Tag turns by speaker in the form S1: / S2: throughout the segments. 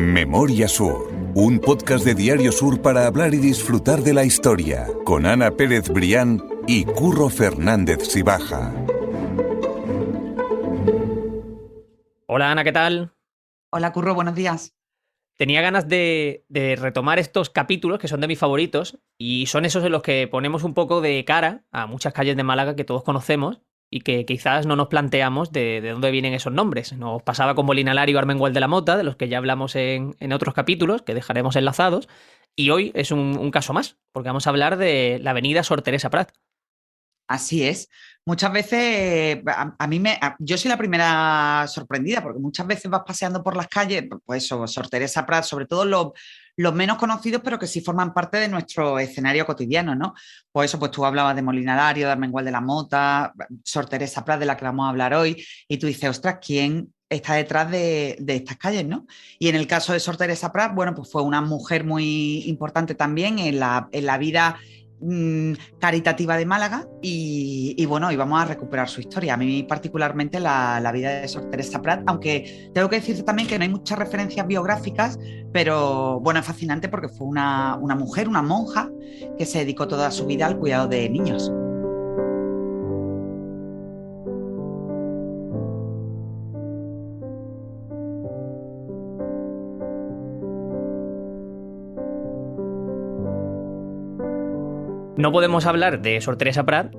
S1: Memoria Sur, un podcast de Diario Sur para hablar y disfrutar de la historia, con Ana Pérez Brián y Curro Fernández Sibaja.
S2: Hola Ana, ¿qué tal?
S3: Hola Curro, buenos días.
S2: Tenía ganas de retomar estos capítulos que son de mis favoritos y son esos en los que ponemos un poco de cara a muchas calles de Málaga que todos conocemos y que quizás no nos planteamos de dónde vienen esos nombres. Nos pasaba con Molina Lario y Armengol de la Mota, de los que ya hablamos en otros capítulos, que dejaremos enlazados, y hoy es un caso más, porque vamos a hablar de la avenida Sor Teresa Prat.
S3: Así es. Muchas veces, yo soy la primera sorprendida, porque muchas veces vas paseando por las calles, pues eso, Sor Teresa Prat, sobre todo los menos conocidos, pero que sí forman parte de nuestro escenario cotidiano, ¿no? Pues eso, pues tú hablabas de Molina Lario, de Armengol de la Mota, Sor Teresa Prat, de la que vamos a hablar hoy, y tú dices, ostras, ¿quién está detrás de estas calles, ¿no? Y en el caso de Sor Teresa Prat, bueno, pues fue una mujer muy importante también en la vida caritativa de Málaga y bueno, y vamos a recuperar su historia. A mí particularmente la vida de Sor Teresa Prat, aunque tengo que decirte también que no hay muchas referencias biográficas, pero bueno, es fascinante porque fue una mujer, una monja, que se dedicó toda su vida al cuidado de niños.
S2: No podemos hablar de Sor Teresa Prat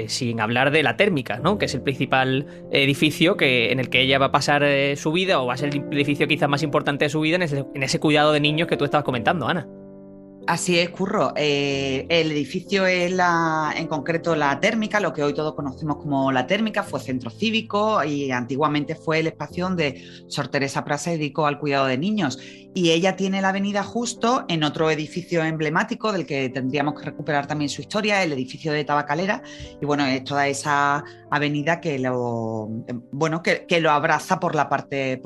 S2: sin hablar de la térmica, ¿no? Que es el principal edificio en el que ella va a pasar su vida, o va a ser el edificio quizás más importante de su vida en ese cuidado de niños que tú estabas comentando, Ana.
S3: Así es, Curro. El edificio es en concreto la térmica, lo que hoy todos conocemos como la térmica, fue centro cívico y antiguamente fue el espacio donde Sor Teresa Prat se dedicó al cuidado de niños. Y ella tiene la avenida justo en otro edificio emblemático del que tendríamos que recuperar también su historia, el edificio de Tabacalera. Y bueno, es toda esa avenida que lo abraza por la parte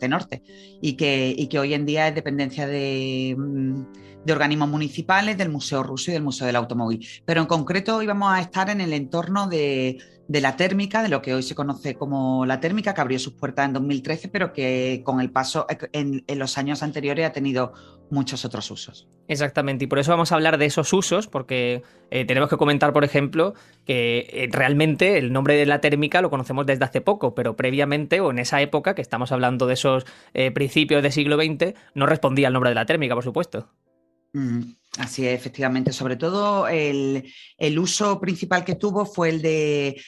S3: norte y que hoy en día es dependencia de organismos municipales, del Museo Ruso y del Museo del Automóvil. Pero en concreto hoy vamos a estar en el entorno de la térmica, de lo que hoy se conoce como la térmica, que abrió sus puertas en 2013, pero que con el paso en los años anteriores ha tenido muchos otros usos.
S2: Exactamente, y por eso vamos a hablar de esos usos, porque tenemos que comentar, por ejemplo, que realmente el nombre de la térmica lo conocemos desde hace poco, pero previamente, o en esa época, que estamos hablando de esos principios del siglo XX, no respondía al nombre de la térmica, por supuesto.
S3: Así es, efectivamente. Sobre todo el uso principal que tuvo fue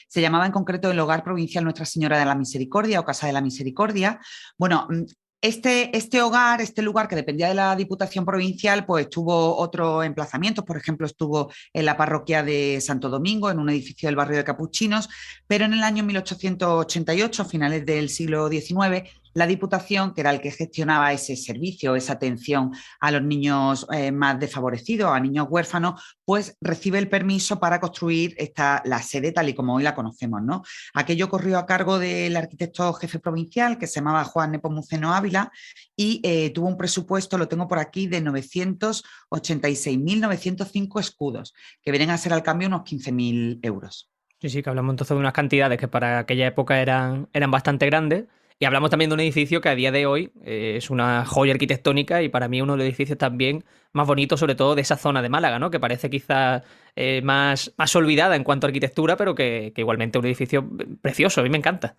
S3: se llamaba en concreto el Hogar Provincial Nuestra Señora de la Misericordia o Casa de la Misericordia. Bueno, este hogar, este lugar que dependía de la Diputación Provincial, pues tuvo otros emplazamientos. Por ejemplo, estuvo en la parroquia de Santo Domingo, en un edificio del barrio de Capuchinos, pero en el año 1888, a finales del siglo XIX, la Diputación, que era el que gestionaba ese servicio, esa atención a los niños más desfavorecidos, a niños huérfanos, pues recibe el permiso para construir la sede tal y como hoy la conocemos, ¿no? Aquello corrió a cargo del arquitecto jefe provincial, que se llamaba Juan Nepomuceno Ávila, y tuvo un presupuesto, lo tengo por aquí, de 986.905 escudos, que vienen a ser al cambio unos 15.000 euros.
S2: Sí, que hablamos entonces de unas cantidades que para aquella época eran bastante grandes. Y hablamos también de un edificio que a día de hoy es una joya arquitectónica y para mí uno de los edificios también más bonitos, sobre todo de esa zona de Málaga, ¿no? Que parece quizás más olvidada en cuanto a arquitectura, pero que igualmente es un edificio precioso, a mí me encanta.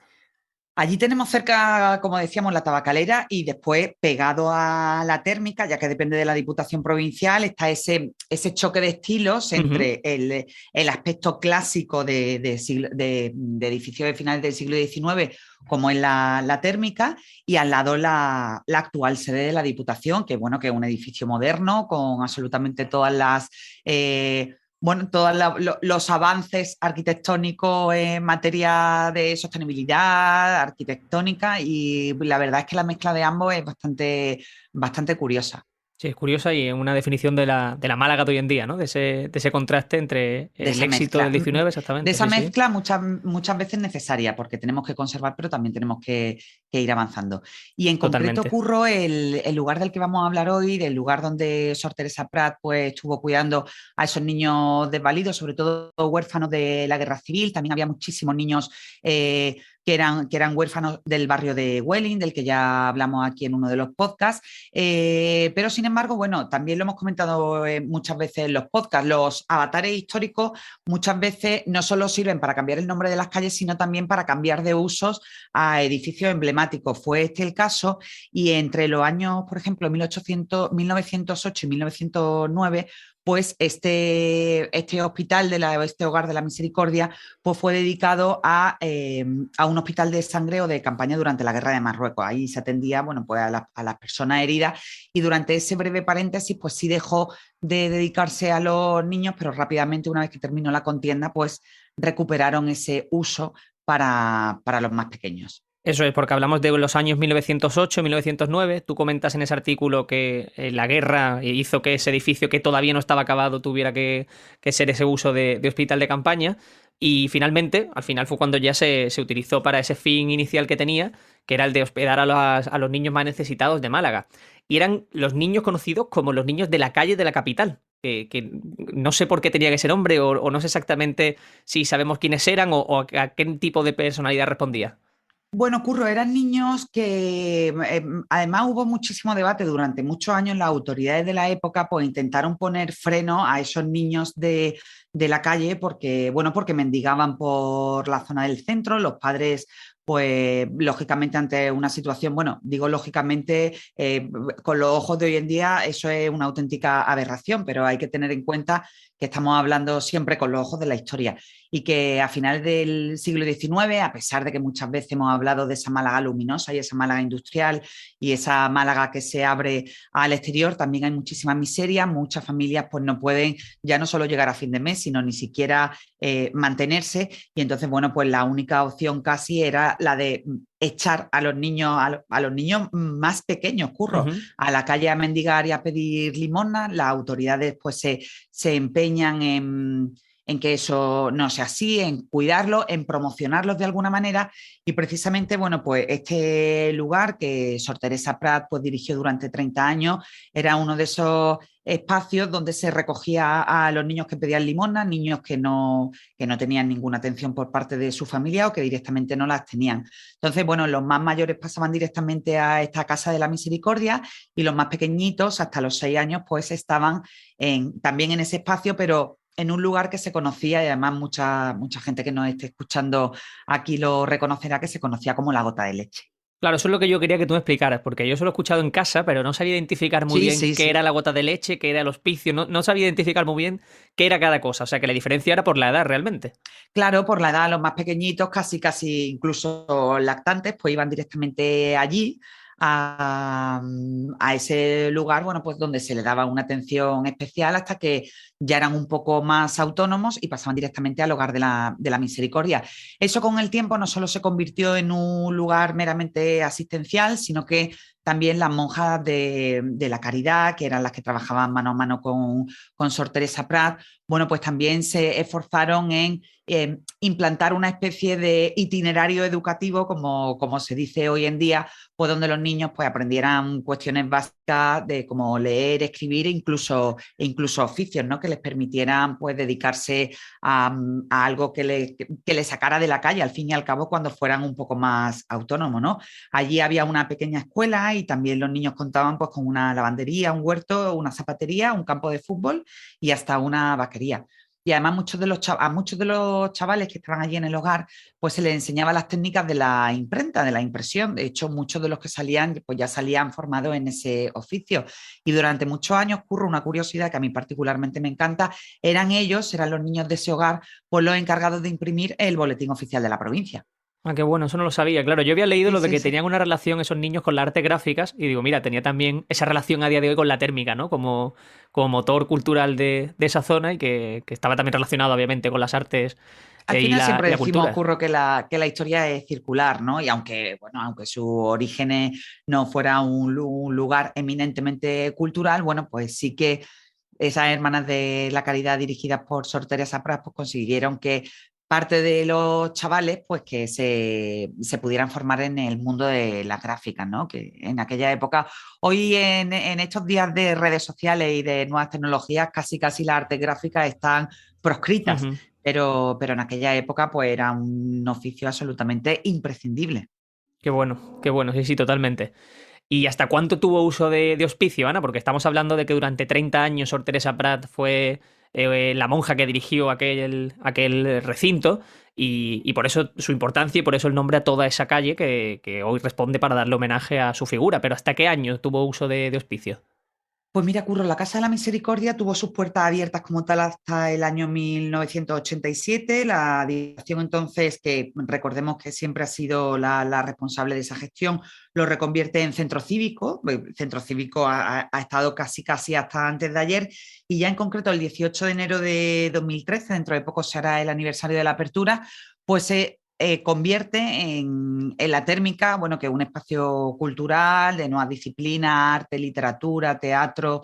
S3: Allí tenemos cerca, como decíamos, la Tabacalera y después pegado a la térmica, ya que depende de la Diputación Provincial, está ese choque de estilos entre el aspecto clásico de edificios de finales del siglo XIX, como es la térmica, y al lado la actual sede de la Diputación, que bueno, que es un edificio moderno con absolutamente todas las... todos los avances arquitectónicos en materia de sostenibilidad arquitectónica, y la verdad es que la mezcla de ambos es bastante curiosa.
S2: Sí, es curiosa y es una definición de la Málaga de hoy en día, ¿no? De ese contraste entre el éxito del 19, exactamente.
S3: De esa
S2: sí,
S3: mezcla muchas veces necesaria, porque tenemos que conservar, pero también tenemos que que ir avanzando. Y en concreto,
S2: Totalmente.
S3: Curro, el lugar del que vamos a hablar hoy, del lugar donde Sor Teresa Prat pues, estuvo cuidando a esos niños desvalidos, sobre todo huérfanos de la Guerra Civil. También había muchísimos niños que eran huérfanos del barrio de Welling, del que ya hablamos aquí en uno de los podcasts. Pero sin embargo, bueno, también lo hemos comentado muchas veces en los podcasts, los avatares históricos muchas veces no solo sirven para cambiar el nombre de las calles, sino también para cambiar de usos a edificios emblemáticos. Fue este el caso y entre los años, por ejemplo, 1908 y 1909, pues este hospital, este Hogar de la Misericordia, pues fue dedicado a un hospital de sangreo de campaña durante la Guerra de Marruecos. Ahí se atendía, bueno, pues a las personas heridas y durante ese breve paréntesis, pues sí dejó de dedicarse a los niños, pero rápidamente, una vez que terminó la contienda, pues recuperaron ese uso para los más pequeños.
S2: Eso es, porque hablamos de los años 1908, 1909. Tú comentas en ese artículo que la guerra hizo que ese edificio que todavía no estaba acabado tuviera que ser ese uso de hospital de campaña. Y finalmente, al final fue cuando ya se utilizó para ese fin inicial que tenía, que era el de hospedar a los niños más necesitados de Málaga. Y eran los niños conocidos como los niños de la calle de la capital. Que no sé por qué tenía que ser hombre o no sé exactamente si sabemos quiénes eran o a qué tipo de personalidad respondía.
S3: Bueno, Curro, eran niños que además hubo muchísimo debate durante muchos años. Las autoridades de la época pues intentaron poner freno a esos niños de la calle porque, bueno, porque mendigaban por la zona del centro. Los padres pues lógicamente ante una situación, bueno, digo lógicamente, con los ojos de hoy en día eso es una auténtica aberración, pero hay que tener en cuenta que estamos hablando siempre con los ojos de la historia y que a finales del siglo XIX, a pesar de que muchas veces hemos hablado de esa Málaga luminosa y esa Málaga industrial y esa Málaga que se abre al exterior, también hay muchísima miseria, muchas familias pues no pueden ya no solo llegar a fin de mes, sino ni siquiera mantenerse y entonces, bueno, pues la única opción casi era la de echar a los niños, a los niños más pequeños, Curro,
S2: Ujú.
S3: a la calle a mendigar y a pedir limosna. Las autoridades pues se empeñan en que eso no sea así, en cuidarlos, en promocionarlos de alguna manera y precisamente, bueno, pues este lugar que Sor Teresa Prat pues dirigió durante 30 años era uno de esos espacios donde se recogía a los niños que pedían limosna, niños que no tenían ninguna atención por parte de su familia o que directamente no las tenían. Entonces, bueno, los más mayores pasaban directamente a esta Casa de la Misericordia y los más pequeñitos, hasta los 6 años, pues estaban también en ese espacio, pero en un lugar que se conocía y además mucha gente que nos esté escuchando aquí lo reconocerá, que se conocía como la Gota de Leche.
S2: Claro, eso es lo que yo quería que tú me explicaras, porque yo solo he escuchado en casa, pero no sabía identificar muy
S3: Sí,
S2: bien
S3: sí,
S2: qué
S3: sí.
S2: era la gota de leche, qué era el hospicio, no sabía identificar muy bien qué era cada cosa, o sea que la diferencia era por la edad realmente.
S3: Claro, por la edad, los más pequeñitos, casi incluso lactantes, pues iban directamente allí a ese lugar, bueno, pues donde se le daba una atención especial hasta que ya eran un poco más autónomos y pasaban directamente al hogar de la misericordia. Eso con el tiempo no solo se convirtió en un lugar meramente asistencial, sino que también las monjas de la caridad, que eran las que trabajaban mano a mano con Sor Teresa Prat, bueno, pues también se esforzaron en implantar una especie de itinerario educativo, como se dice hoy en día, pues donde los niños pues, aprendieran cuestiones básicas de cómo leer, escribir e incluso oficios, ¿no? Que les permitieran pues, dedicarse a algo que le sacara de la calle, al fin y al cabo, cuando fueran un poco más autónomos, ¿no? Allí había una pequeña escuela y también los niños contaban pues, con una lavandería, un huerto, una zapatería, un campo de fútbol y hasta una vaquería. Y además a muchos de los chavales que estaban allí en el hogar, pues se les enseñaba las técnicas de la imprenta, de la impresión. De hecho, muchos de los que salían, pues ya salían formados en ese oficio. Y durante muchos años, ocurre una curiosidad que a mí particularmente me encanta, eran los niños de ese hogar, pues los encargados de imprimir el boletín oficial de la provincia.
S2: Ah, qué bueno, eso no lo sabía. Claro, yo había leído
S3: Sí,
S2: lo de
S3: sí,
S2: que
S3: sí.
S2: tenían una relación esos niños con las artes gráficas y digo, mira, tenía también esa relación a día de hoy con la térmica, ¿no? Como motor cultural de esa zona y que estaba también relacionado, obviamente, con las artes
S3: Al
S2: y
S3: final
S2: y
S3: siempre
S2: la
S3: decimos,
S2: cultura.
S3: Curro, que la historia es circular, ¿no? Y aunque sus orígenes no fuera un lugar eminentemente cultural, bueno, pues sí que esas hermanas de la caridad dirigidas por Sor Teresa Prat pues consiguieron que parte de los chavales pues que se pudieran formar en el mundo de las gráficas, ¿no? Que en aquella época, hoy en estos días de redes sociales y de nuevas tecnologías, casi las artes gráficas están proscritas,
S2: Ujú.
S3: pero en aquella época pues era un oficio absolutamente imprescindible.
S2: Qué bueno, sí, sí, totalmente. ¿Y hasta cuánto tuvo uso de hospicio, Ana? Porque estamos hablando de que durante 30 años Sor Teresa Prat fue la monja que dirigió aquel recinto y por eso su importancia y por eso el nombre a toda esa calle que hoy responde para darle homenaje a su figura. Pero ¿hasta qué año tuvo uso de hospicio?
S3: Pues mira, Curro, la Casa de la Misericordia tuvo sus puertas abiertas como tal hasta el año 1987. La dirección entonces, que recordemos que siempre ha sido la responsable de esa gestión, lo reconvierte en centro cívico. El centro cívico ha estado casi hasta antes de ayer y ya en concreto el 18 de enero de 2013, dentro de poco será el aniversario de la apertura, pues se convierte en la térmica, bueno, que es un espacio cultural de nuevas disciplinas, arte, literatura, teatro,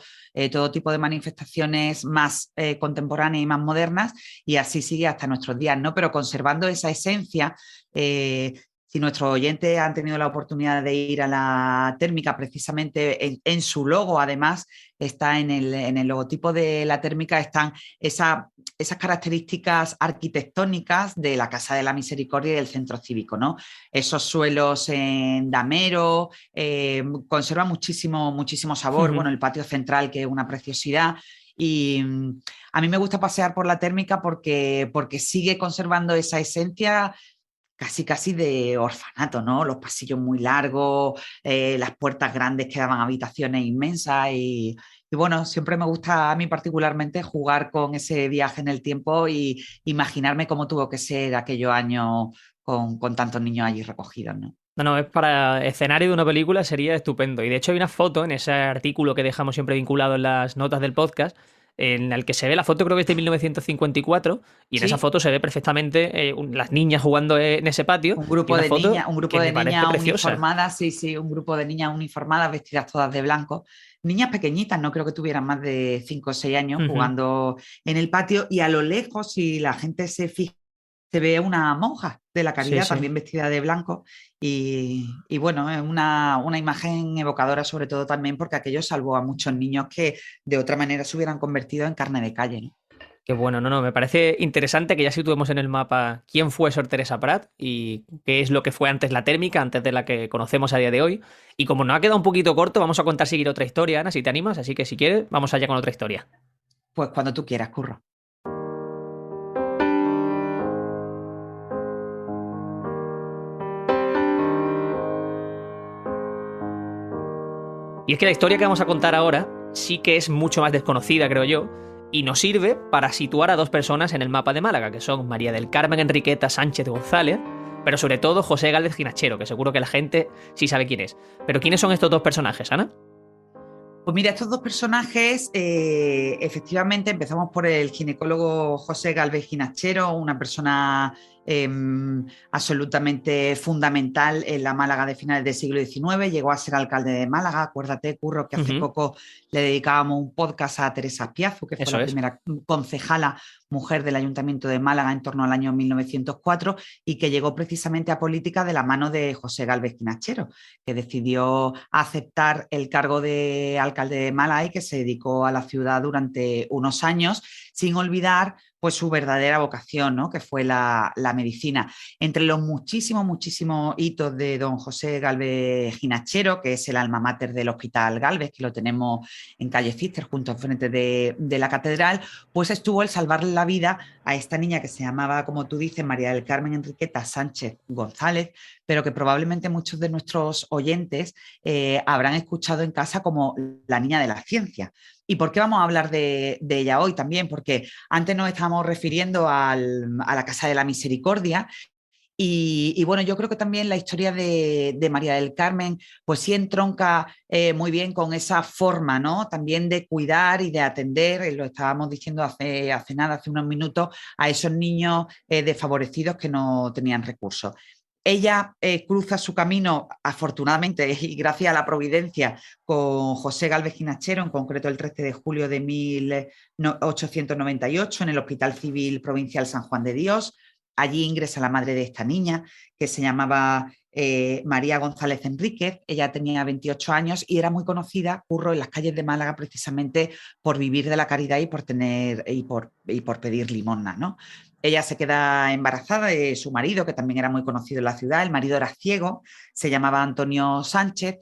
S3: todo tipo de manifestaciones más contemporáneas y más modernas, y así sigue hasta nuestros días, ¿no? Pero conservando esa esencia. Si nuestros oyentes han tenido la oportunidad de ir a la térmica, precisamente en su logo, además, está en el logotipo de la térmica, están esas características arquitectónicas de la Casa de la Misericordia y del Centro Cívico, ¿no? Esos suelos en damero, conserva muchísimo sabor.
S2: Ujú.
S3: Bueno, el patio central, que es una preciosidad. Y a mí me gusta pasear por la térmica porque sigue conservando esa esencia casi de orfanato, ¿no? Los pasillos muy largos, las puertas grandes que daban a habitaciones inmensas y bueno, siempre me gusta a mí particularmente jugar con ese viaje en el tiempo y imaginarme cómo tuvo que ser aquellos años con tantos niños allí recogidos, ¿no?
S2: No, no, es para escenario de una película, sería estupendo. Y de hecho hay una foto en ese artículo que dejamos siempre vinculado en las notas del podcast, en el que se ve la foto, creo que es de 1954, y en esa
S3: Sí,
S2: foto se ve perfectamente las niñas jugando en ese patio, y una foto
S3: un grupo
S2: que
S3: de
S2: me parece
S3: niñas
S2: preciosa.
S3: uniformadas, sí, un grupo de niñas uniformadas vestidas todas de blanco, niñas pequeñitas, no creo que tuvieran más de 5 o 6 años
S2: Ujú.
S3: jugando en el patio y a lo lejos, si la gente se fija, se ve una monja de la
S2: Sí,
S3: Caridad
S2: sí.
S3: también vestida de blanco y bueno, es una imagen evocadora sobre todo también porque aquello salvó a muchos niños que de otra manera se hubieran convertido en carne de calle, ¿no?
S2: Qué bueno, no, no, me parece interesante que ya situemos en el mapa quién fue Sor Teresa Prat y qué es lo que fue antes la térmica, antes de la que conocemos a día de hoy. Y como nos ha quedado un poquito corto, vamos a contar seguir otra historia, Ana, si te animas, así que si quieres, vamos allá con otra historia.
S3: Pues cuando tú quieras, Curro.
S2: Y es que la historia que vamos a contar ahora sí que es mucho más desconocida, creo yo, y nos sirve para situar a dos personas en el mapa de Málaga, que son María del Carmen Enriqueta Sánchez González, pero sobre todo José Gálvez Ginachero, que seguro que la gente sí sabe quién es. Pero ¿quiénes son estos dos personajes, Ana?
S3: Pues mira, estos dos personajes, efectivamente, empezamos por el ginecólogo José Galvez Ginachero, una persona eh, absolutamente fundamental en la Málaga de finales del siglo XIX, llegó a ser alcalde de Málaga. Acuérdate, Curro, que hace
S2: Ujú.
S3: poco le dedicábamos un podcast a Teresa Piazu, que fue
S2: Eso
S3: la
S2: es.
S3: primera concejala mujer del Ayuntamiento de Málaga en torno al año 1904 y que llegó precisamente a política de la mano de José Galvez Ginachero, que decidió aceptar el cargo de alcalde de Málaga y que se dedicó a la ciudad durante unos años, sin olvidar pues su verdadera vocación, ¿no? Que fue la medicina. Entre los muchísimos hitos de don José Galvez Ginachero, que es el alma mater del Hospital Galvez, que lo tenemos en calle Cister, junto al frente de la catedral, pues estuvo el salvarle la vida a esta niña que se llamaba, como tú dices, María del Carmen Enriqueta Sánchez González, pero que probablemente muchos de nuestros oyentes habrán escuchado en casa como la niña de la ciencia. ¿Y por qué vamos a hablar de ella hoy también? Porque antes nos estábamos refiriendo a la Casa de la Misericordia y bueno, yo creo que también la historia de María del Carmen, pues sí entronca muy bien con esa forma, ¿no? También de cuidar y de atender, lo estábamos diciendo hace unos minutos, a esos niños desfavorecidos que no tenían recursos. Ella cruza su camino, afortunadamente y gracias a la providencia, con José Galvez Ginachero, en concreto el 13 de julio de 1898, en el Hospital Civil Provincial San Juan de Dios. allí ingresa la madre de esta niña, que se llamaba María González Enríquez. Ella tenía 28 años y era muy conocida, Curro, en las calles de Málaga precisamente por vivir de la caridad y por pedir limosna, ¿no? Ella se queda embarazada de su marido, que también era muy conocido en la ciudad. El marido era ciego, se llamaba Antonio Sánchez.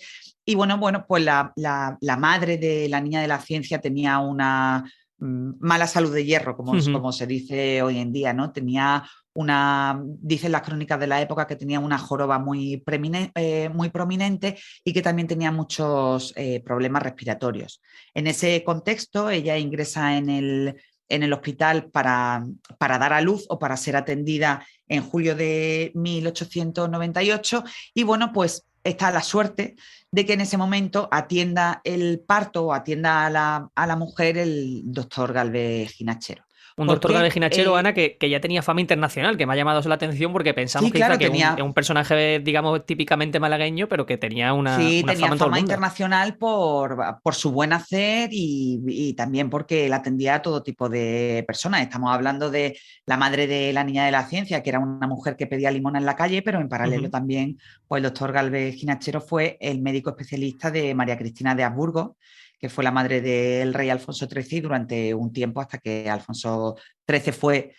S3: Y bueno, pues la madre de la niña de la ciencia tenía una mala salud de hierro, como se dice hoy en día, ¿no? Tenía dicen las crónicas de la época que tenía una joroba muy prominente y que también tenía muchos problemas respiratorios. En ese contexto, ella ingresa en el hospital para dar a luz o para ser atendida en julio de 1898 y bueno, pues está la suerte de que en ese momento atienda el parto o atienda a la mujer el doctor Galvez Ginachero.
S2: Un doctor Galvez Ginachero, Ana, que ya tenía fama internacional, que me ha llamado la atención porque pensamos
S3: sí,
S2: que,
S3: claro,
S2: que es un personaje, digamos, típicamente malagueño, pero que tenía una
S3: tenía
S2: fama
S3: internacional por su buen hacer y también porque él atendía a todo tipo de personas. Estamos hablando de la madre de la niña de la ciencia, que era una mujer que pedía limona en la calle, pero en paralelo también, pues el doctor Galvez Ginachero fue el médico especialista de María Cristina de Habsburgo, que fue la madre del rey Alfonso XIII durante un tiempo hasta que Alfonso XIII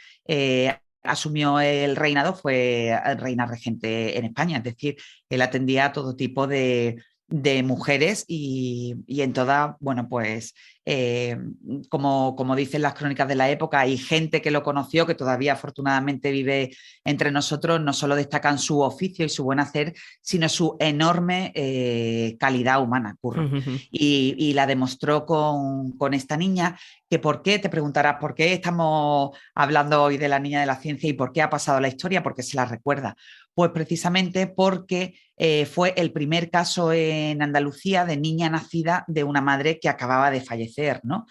S3: asumió el reinado, fue reina regente en España. Es decir, él atendía a todo tipo de mujeres y en todas, bueno, pues como dicen las crónicas de la época, hay gente que lo conoció, que todavía afortunadamente vive entre nosotros, no solo destacan su oficio y su buen hacer, sino su enorme calidad humana, Curro. Y la demostró con esta niña, que por qué, te preguntarás, ¿por qué estamos hablando hoy de la niña de la ciencia y por qué ha pasado la historia? Porque se la recuerda. Pues precisamente porque fue el primer caso en Andalucía de niña nacida de una madre que acababa de fallecer, ¿no?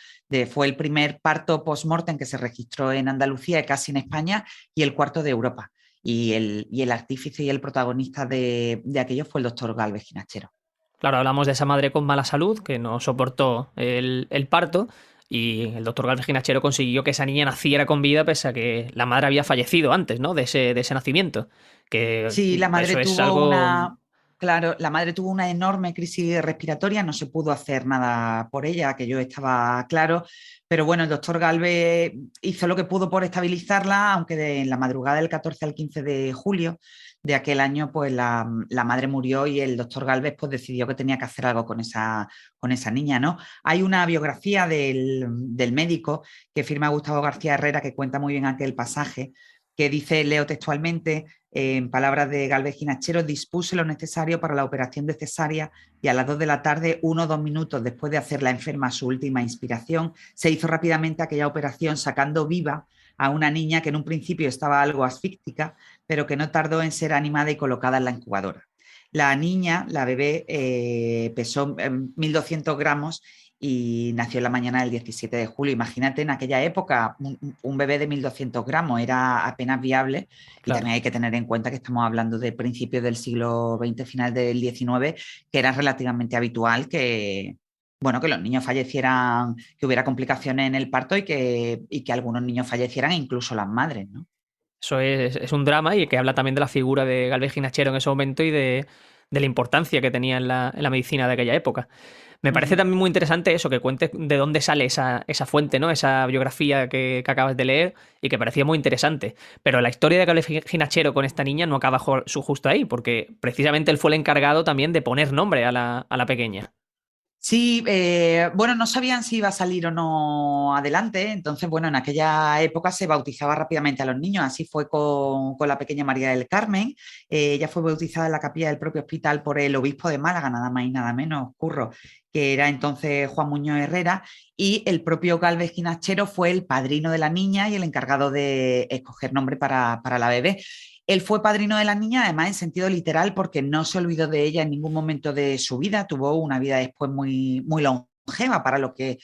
S3: Fue el primer parto post-mortem que se registró en Andalucía y casi en España y el cuarto de Europa. Y el artífice y el protagonista de aquello fue el doctor Galvez Ginachero.
S2: Claro, hablamos de esa madre con mala salud que no soportó el parto y el doctor Galvez Ginachero consiguió que esa niña naciera con vida pese a que la madre había fallecido antes, ¿no? De ese nacimiento. Que
S3: sí, la madre
S2: eso es
S3: tuvo
S2: algo...
S3: Claro, la madre tuvo una enorme crisis respiratoria, no se pudo hacer nada por ella, aquello estaba claro, pero bueno, el doctor Galvez hizo lo que pudo por estabilizarla, aunque en la madrugada del 14 al 15 de julio de aquel año, pues la madre murió y el doctor Galvez pues decidió que tenía que hacer algo con esa niña, ¿no? Hay una biografía del médico que firma Gustavo García Herrera que cuenta muy bien aquel pasaje, que dice, leo textualmente, en palabras de Galvez Ginachero, dispuse lo necesario para la operación de cesárea y a las 2 de la tarde, 1 o 2 minutos después de hacer la enferma su última inspiración, se hizo rápidamente aquella operación sacando viva a una niña que en un principio estaba algo asfíctica, pero que no tardó en ser animada y colocada en la incubadora. La niña, la bebé, pesó 1.200 gramos y nació en la mañana del 17 de julio. Imagínate, en aquella época un bebé de 1.200 gramos era apenas viable. Claro. Y también hay que tener en cuenta que estamos hablando de principios del siglo XX, final del XIX, que era relativamente habitual que los niños fallecieran, que hubiera complicaciones en el parto y que algunos niños fallecieran, incluso las madres, ¿no?
S2: Eso es un drama y que habla también de la figura de Galvez Ginachero en ese momento y de la importancia que tenía en la medicina de aquella época. Me parece también muy interesante eso, que cuentes de dónde sale esa fuente, ¿no? Esa biografía que acabas de leer y que parecía muy interesante. Pero la historia de Galvez Ginachero con esta niña no acaba justo ahí, porque precisamente él fue el encargado también de poner nombre a la pequeña.
S3: Sí, no sabían si iba a salir o no adelante, entonces, en aquella época se bautizaba rápidamente a los niños, así fue con la pequeña María del Carmen, ella fue bautizada en la capilla del propio hospital por el obispo de Málaga, nada más y nada menos, Curro, que era entonces Juan Muñoz Herrera, y el propio Galvez Ginachero fue el padrino de la niña y el encargado de escoger nombre para la bebé. Él fue padrino de la niña, además en sentido literal, porque no se olvidó de ella en ningún momento de su vida. Tuvo una vida después muy, muy longeva para lo que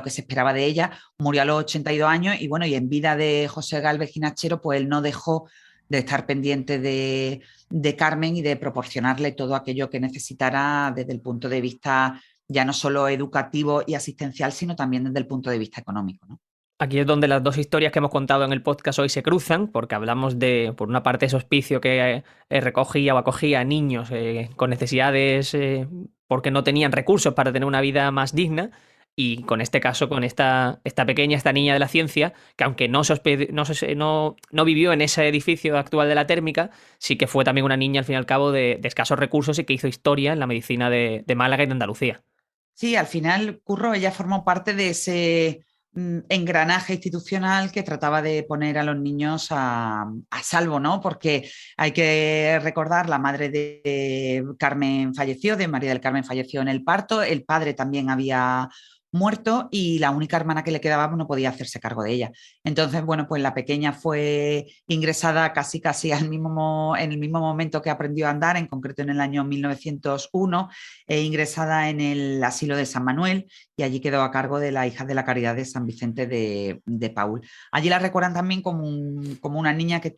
S3: se esperaba de ella. Murió a los 82 años y en vida de José Galvez Ginachero, pues él no dejó de estar pendiente de Carmen y de proporcionarle todo aquello que necesitara desde el punto de vista ya no solo educativo y asistencial, sino también desde el punto de vista económico, ¿no?
S2: Aquí es donde las dos historias que hemos contado en el podcast hoy se cruzan, porque hablamos de, por una parte, ese hospicio que recogía o acogía a niños con necesidades porque no tenían recursos para tener una vida más digna, y con este caso, con esta pequeña, esta niña de la ciencia, que aunque no vivió en ese edificio actual de la térmica, sí que fue también una niña, al fin y al cabo, de escasos recursos y que hizo historia en la medicina de Málaga y de Andalucía.
S3: Sí, al final, Curro, ella formó parte de ese engranaje institucional que trataba de poner a los niños a salvo, ¿no? Porque hay que recordar, la madre de Carmen falleció, de María del Carmen falleció en el parto, el padre también había muerto y la única hermana que le quedaba no podía hacerse cargo de ella. Entonces, bueno, pues la pequeña fue ingresada casi en el mismo momento que aprendió a andar, en concreto en el año 1901, ingresada en el asilo de San Manuel, y allí quedó a cargo de la hija de la Caridad de San Vicente de Paúl. Allí la recuerdan también como una niña que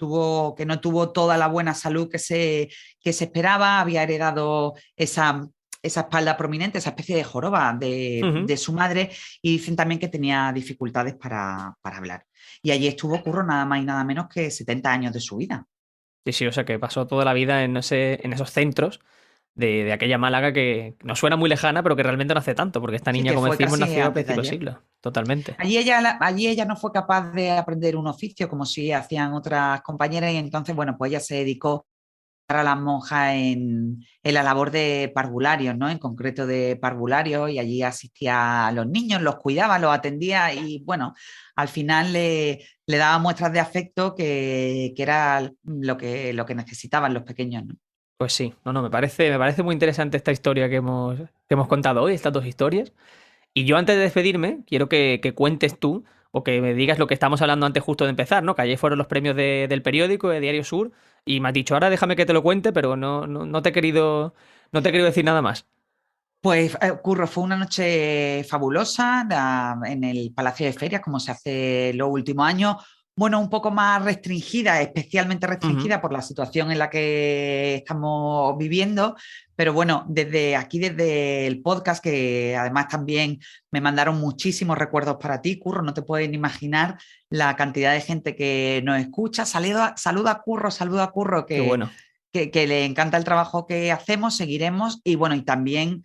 S3: no tuvo toda la buena salud que se esperaba, había heredado esa espalda prominente, esa especie de joroba de su madre, y dicen también que tenía dificultades para hablar. Y allí estuvo, Curro, nada más y nada menos que 70 años de su vida.
S2: Sí, o sea que pasó toda la vida en esos centros de aquella Málaga que nos suena muy lejana, pero que realmente no hace tanto, porque esta niña, como decimos, nació a principios de siglo. Totalmente.
S3: Allí ella no fue capaz de aprender un oficio como si hacían otras compañeras, y entonces, bueno, pues ella se dedicó a las monjas en la labor de parvularios, ¿no? En concreto de parvularios, y allí asistía a los niños, los cuidaba, los atendía, y bueno, al final le daba muestras de afecto que era lo que necesitaban los pequeños, ¿no?
S2: Pues sí, me parece muy interesante esta historia que hemos contado hoy, estas dos historias. Y yo, antes de despedirme, quiero que cuentes tú, o que me digas lo que estamos hablando antes justo de empezar, ¿no? Que ayer fueron los premios del periódico, de Diario Sur, y me has dicho, ahora déjame que te lo cuente, pero no te he querido decir nada más.
S3: Pues, Curro, fue una noche fabulosa en el Palacio de Ferias, como se hace los últimos años. Bueno, un poco más restringida, especialmente restringida por la situación en la que estamos viviendo, pero bueno, desde el podcast, que además también me mandaron muchísimos recuerdos para ti, Curro, no te pueden imaginar la cantidad de gente que nos escucha. Saluda a Curro,
S2: Qué bueno.
S3: que le encanta el trabajo que hacemos, seguiremos, y bueno, y también,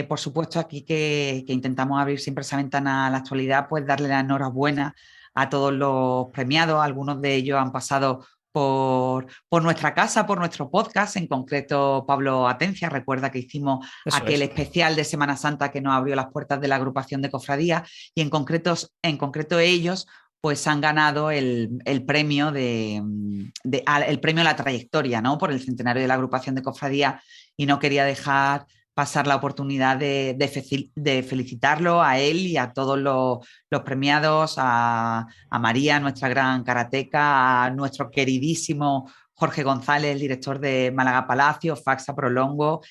S3: por supuesto, aquí que intentamos abrir siempre esa ventana a la actualidad, pues darle la enhorabuena a todos los premiados. Algunos de ellos han pasado por nuestra casa, por nuestro podcast, en concreto Pablo Atencia. Recuerda que hicimos aquel especial de Semana Santa que nos abrió las puertas de la agrupación de cofradías, y en concreto ellos pues han ganado el premio el premio a la trayectoria, ¿no? Por el centenario de la agrupación de cofradías, y no quería dejar pasar la oportunidad de felicitarlo a él y a todos los premiados, a María, nuestra gran karateca, a nuestro queridísimo Jorge González, el director de Málaga Palacio, Faxa Prolongo,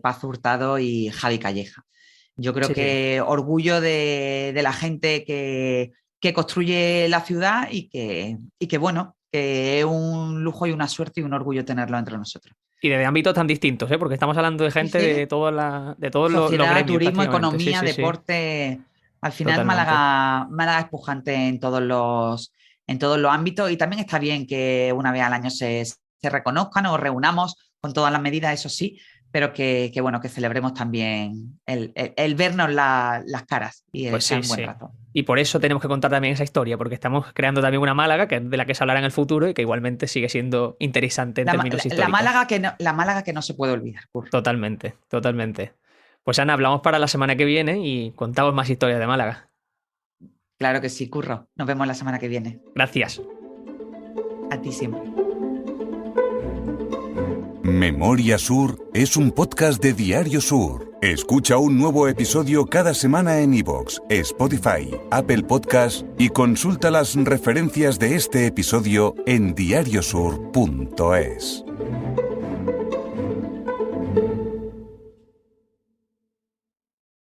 S3: Paz Hurtado y Javi Calleja. Yo creo que orgullo de la gente que construye la ciudad, y que bueno, que es un lujo y una suerte y un orgullo tenerlo entre nosotros.
S2: Y de ámbitos tan distintos, ¿eh? Porque estamos hablando de gente de todos los gremios,
S3: turismo, economía, deporte. Al final, Málaga es pujante en todos los ámbitos, y también está bien que una vez al año se reconozcan o reunamos con todas las medidas, eso sí, pero que bueno, que celebremos también el vernos las caras y el echar un buen rato.
S2: Y por eso tenemos que contar también esa historia, porque estamos creando también una Málaga de la que se hablará en el futuro y que igualmente sigue siendo interesante en términos históricos.
S3: La Málaga que no se puede olvidar, Curro.
S2: Totalmente. Pues Ana, hablamos para la semana que viene y contamos más historias de Málaga.
S3: Claro que sí, Curro. Nos vemos la semana que viene.
S2: Gracias.
S3: A ti siempre.
S1: Memoria Sur es un podcast de Diario Sur. Escucha un nuevo episodio cada semana en iVoox, Spotify, Apple Podcasts, y consulta las referencias de este episodio en diariosur.es.